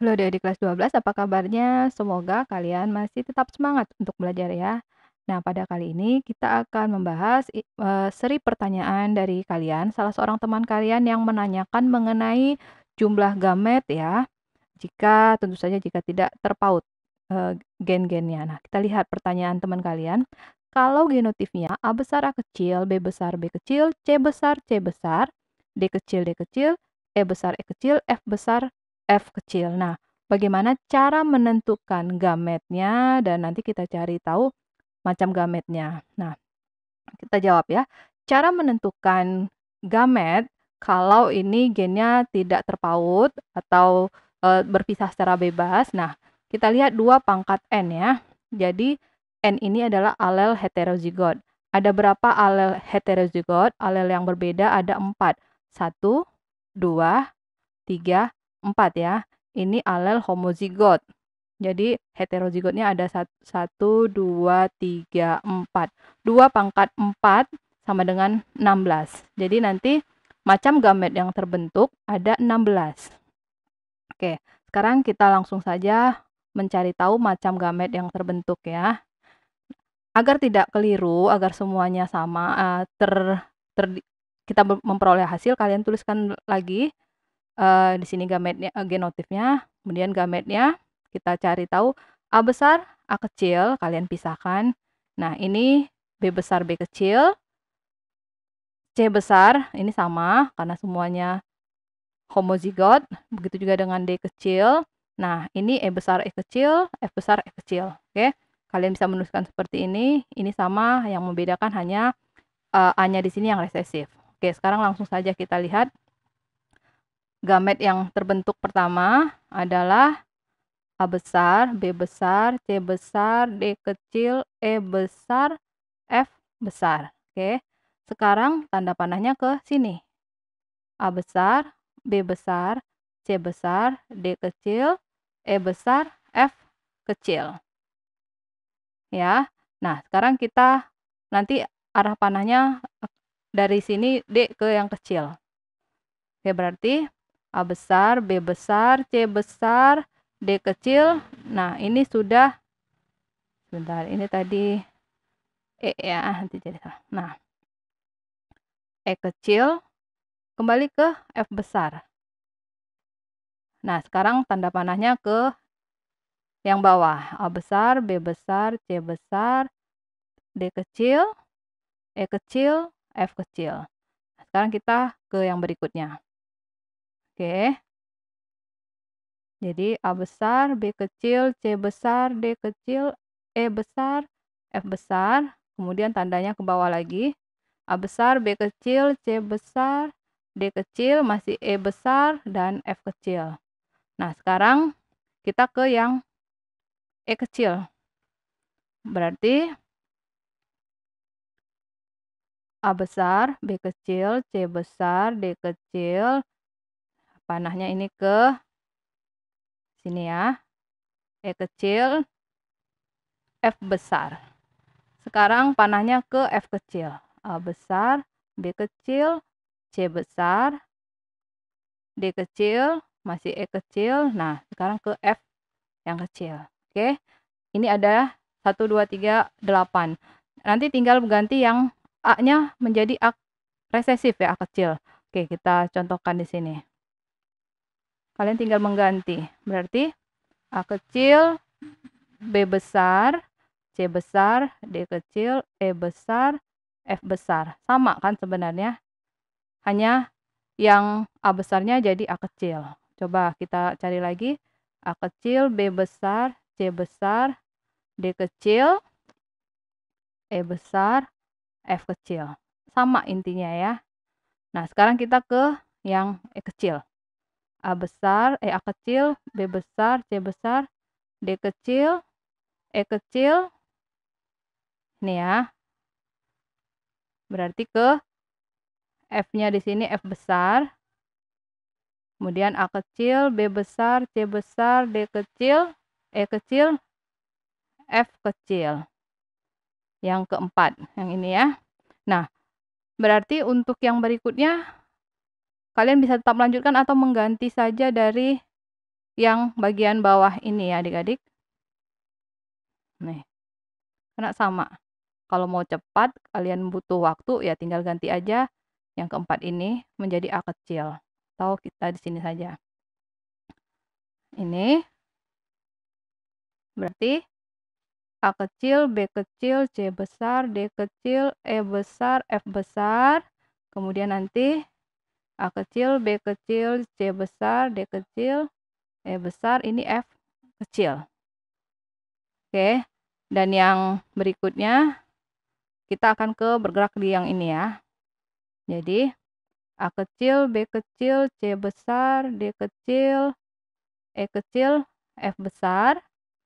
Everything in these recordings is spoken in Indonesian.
Halo adik-adik kelas 12, apa kabarnya? Semoga kalian masih tetap semangat untuk belajar ya. Nah, pada kali ini kita akan membahas seri pertanyaan dari kalian, salah seorang teman kalian yang menanyakan mengenai jumlah gamet ya, jika tentu saja jika tidak terpaut gen-gennya. Nah, kita lihat pertanyaan teman kalian. Kalau genotipnya A besar A kecil, B besar B kecil, C besar C besar, D kecil D kecil, E besar E kecil, F besar F kecil. Nah, bagaimana cara menentukan gametnya dan nanti kita cari tahu macam gametnya. Nah, kita jawab ya. Cara menentukan gamet kalau ini gennya tidak terpaut atau berpisah secara bebas. Nah, kita lihat 2 pangkat N ya. Jadi N ini adalah alel heterozigot. Ada berapa alel heterozigot? Alel yang berbeda ada 4. 1, 2, 3, 4 ya. Ini alel homozigot. Jadi heterozigotnya ada 1, 2, 3, 4. 2 pangkat 4 sama dengan 16. Jadi nanti macam gamet yang terbentuk ada 16. Oke, sekarang kita langsung saja mencari tahu macam gamet yang terbentuk ya. Agar tidak keliru, agar semuanya sama, kita memperoleh hasil, kalian tuliskan lagi di sini gametnya, genotipnya, kemudian gametnya kita cari tahu A besar, A kecil, kalian pisahkan. Nah, ini B besar, B kecil, C besar, ini sama karena semuanya homozigot, begitu juga dengan D kecil. Nah, ini E besar, E kecil, F besar, E kecil. Oke, kalian bisa menuliskan seperti ini sama, yang membedakan hanya A-nya di sini yang resesif. Oke, sekarang langsung saja kita lihat. Gamet yang terbentuk pertama adalah A besar, B besar, C besar, D kecil, E besar, F besar. Oke. Sekarang tanda panahnya ke sini. A besar, B besar, C besar, D kecil, E besar, F kecil. Ya. Nah, sekarang kita nanti arah panahnya dari sini D ke yang kecil. Oke, berarti A besar, B besar, C besar, D kecil. Nah, ini sudah, sebentar, ini tadi E ya, nanti jadi salah. Nah, E kecil kembali ke F besar. Nah, sekarang tanda panahnya ke yang bawah. A besar, B besar, C besar, D kecil, E kecil, F kecil. Nah, sekarang kita ke yang berikutnya. Oke. Jadi A besar, B kecil, C besar, D kecil, E besar, F besar, kemudian tandanya ke bawah lagi. A besar, B kecil, C besar, D kecil, masih E besar, dan F kecil. Nah, sekarang kita ke yang E kecil. Berarti A besar, B kecil, C besar, D kecil, panahnya ini ke sini ya. E kecil, F besar. Sekarang panahnya ke F kecil. A besar, B kecil, C besar, D kecil, masih E kecil. Nah, sekarang ke F yang kecil. Oke. Ini ada 1, 2, 3, 8. Nanti tinggal ganti yang A-nya menjadi A resesif ya, A kecil. Oke, kita contohkan di sini. Kalian tinggal mengganti. Berarti A kecil, B besar, C besar, D kecil, E besar, F besar. Sama kan sebenarnya? Hanya yang A besarnya jadi A kecil. Coba kita cari lagi. A kecil, B besar, C besar, D kecil, E besar, F kecil. Sama intinya ya. Nah, sekarang kita ke yang E kecil. A besar, A kecil, B besar, C besar, D kecil, E kecil. Ini ya. Berarti ke F-nya di sini F besar. Kemudian A kecil, B besar, C besar, D kecil, E kecil, F kecil. Yang keempat, yang ini ya. Nah, berarti untuk yang berikutnya, kalian bisa tetap melanjutkan atau mengganti saja dari yang bagian bawah ini ya adik-adik. Nih, karena sama. Kalau mau cepat, kalian butuh waktu, ya tinggal ganti aja yang keempat ini menjadi A kecil. Atau kita di sini saja. Ini berarti A kecil, B kecil, C besar, D kecil, E besar, F besar. Kemudian nanti A kecil, B kecil, C besar, D kecil, E besar, ini F kecil. Oke, dan yang berikutnya kita akan bergerak di yang ini ya. Jadi A kecil, B kecil, C besar, D kecil, E kecil, F besar,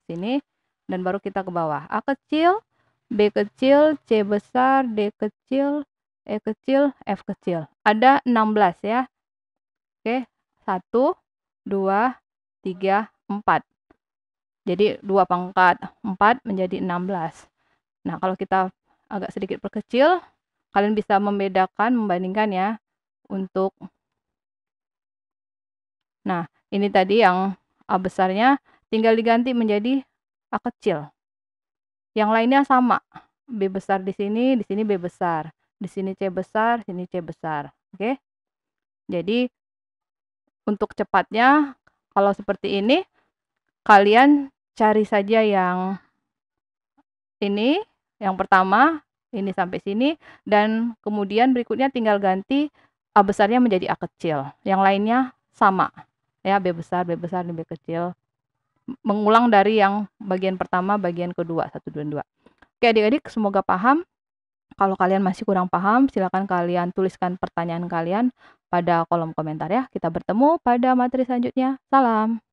sini, dan baru kita ke bawah. A kecil, B kecil, C besar, D kecil, E kecil, F kecil. Ada 16 ya. Oke, 1, 2, 3, 4. Jadi 2 pangkat 4 menjadi 16. Nah, kalau kita agak sedikit perkecil, kalian bisa membedakan, membandingkan ya, untuk nah, ini tadi yang A besarnya tinggal diganti menjadi A kecil. Yang lainnya sama. B besar di sini B besar. Di sini C besar, sini C besar. Oke? Jadi untuk cepatnya kalau seperti ini kalian cari saja yang ini, yang pertama, ini sampai sini, dan kemudian berikutnya tinggal ganti A besarnya menjadi A kecil. Yang lainnya sama. Ya, B besar, dan B kecil. Mengulang dari yang bagian pertama, bagian kedua, 1, 2, 2. Oke adik-adik, semoga paham. Kalau kalian masih kurang paham, silakan kalian tuliskan pertanyaan kalian pada kolom komentar ya. Kita bertemu pada materi selanjutnya. Salam.